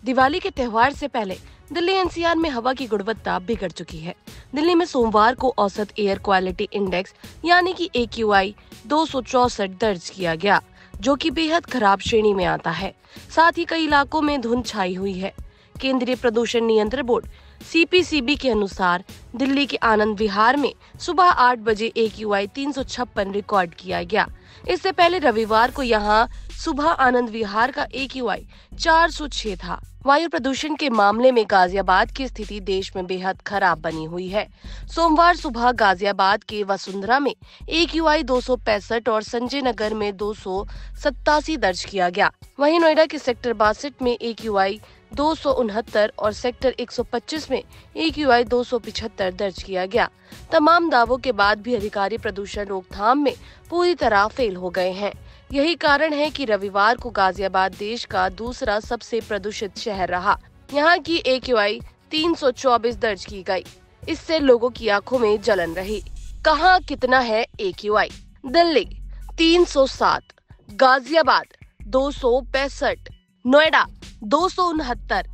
दिवाली के त्योहार से पहले दिल्ली एनसीआर में हवा की गुणवत्ता बिगड़ चुकी है। दिल्ली में सोमवार को औसत एयर क्वालिटी इंडेक्स यानी कि AQI 264 दर्ज किया गया, जो कि बेहद खराब श्रेणी में आता है। साथ ही कई इलाकों में धुंध छाई हुई है। केंद्रीय प्रदूषण नियंत्रण बोर्ड CPCB के अनुसार दिल्ली के आनंद विहार में सुबह 8 बजे AQI 356 रिकॉर्ड किया गया। इससे पहले रविवार को यहां सुबह आनंद विहार का AQI 406 था। वायु प्रदूषण के मामले में गाजियाबाद की स्थिति देश में बेहद खराब बनी हुई है। सोमवार सुबह गाजियाबाद के वसुंधरा में AQI 265 और संजय नगर में 287 दर्ज किया गया। वहीं नोएडा के सेक्टर 62 में AQI 269 और सेक्टर 125 में AQI 275 दर्ज किया गया। तमाम दावों के बाद भी अधिकारी प्रदूषण रोकथाम में पूरी तरह फेल हो गए हैं। यही कारण है कि रविवार को गाजियाबाद देश का दूसरा सबसे प्रदूषित शहर रहा। यहाँ की AQI 324 दर्ज की गई। इससे लोगों की आंखों में जलन रही। कहाँ कितना है AQI? Delhi 307, Ghaziabad 265, Noida 269,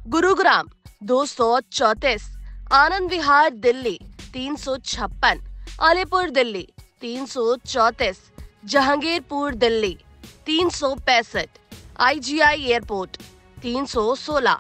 Gurugram 234, Anand Vihar Delhi 356, Alipur Delhi 334, Jahangirpur Delhi 365, IGI airport 316।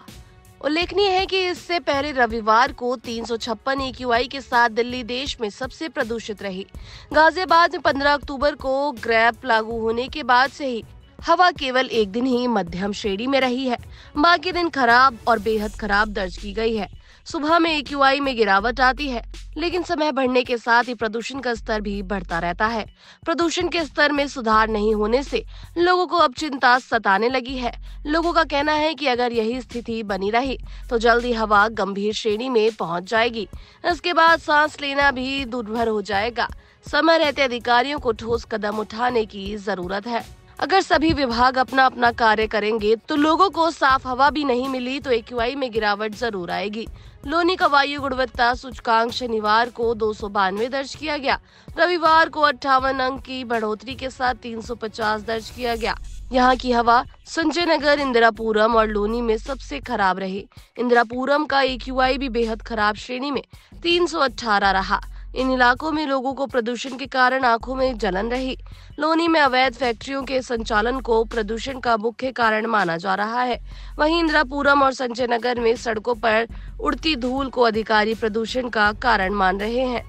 उल्लेखनीय है कि इससे पहले रविवार को 356 AQI के साथ दिल्ली देश में सबसे प्रदूषित रही। गाजियाबाद में 15 अक्टूबर को ग्रैप लागू होने के बाद से ही हवा केवल एक दिन ही मध्यम श्रेणी में रही है। बाकी दिन खराब और बेहद खराब दर्ज की गई है। सुबह में AQI में गिरावट आती है, लेकिन समय बढ़ने के साथ ही प्रदूषण का स्तर भी बढ़ता रहता है। प्रदूषण के स्तर में सुधार नहीं होने से लोगों को अब चिंता सताने लगी है। लोगों का कहना है कि अगर यही स्थिति बनी रही तो जल्दी हवा गंभीर श्रेणी में पहुंच जाएगी। इसके बाद सांस लेना भी दुर्भर हो जाएगा। समय रहते अधिकारियों को ठोस कदम उठाने की जरूरत है। अगर सभी विभाग अपना अपना कार्य करेंगे तो लोगों को साफ हवा भी नहीं मिली तो AQI में गिरावट जरूर आएगी। लोनी का वायु गुणवत्ता सूचकांक शनिवार को 292 दर्ज किया गया। रविवार को 58 अंक की बढ़ोतरी के साथ 350 दर्ज किया गया। यहाँ की हवा संजय नगर, इंदिरापुरम और लोनी में सबसे खराब रही। इंदिरापुरम का AQI भी बेहद खराब श्रेणी में 318 रहा। इन इलाकों में लोगों को प्रदूषण के कारण आंखों में जलन रही। लोनी में अवैध फैक्ट्रियों के संचालन को प्रदूषण का मुख्य कारण माना जा रहा है। वहीं इंदिरापुरम और संजय नगर में सड़कों पर उड़ती धूल को अधिकारी प्रदूषण का कारण मान रहे हैं।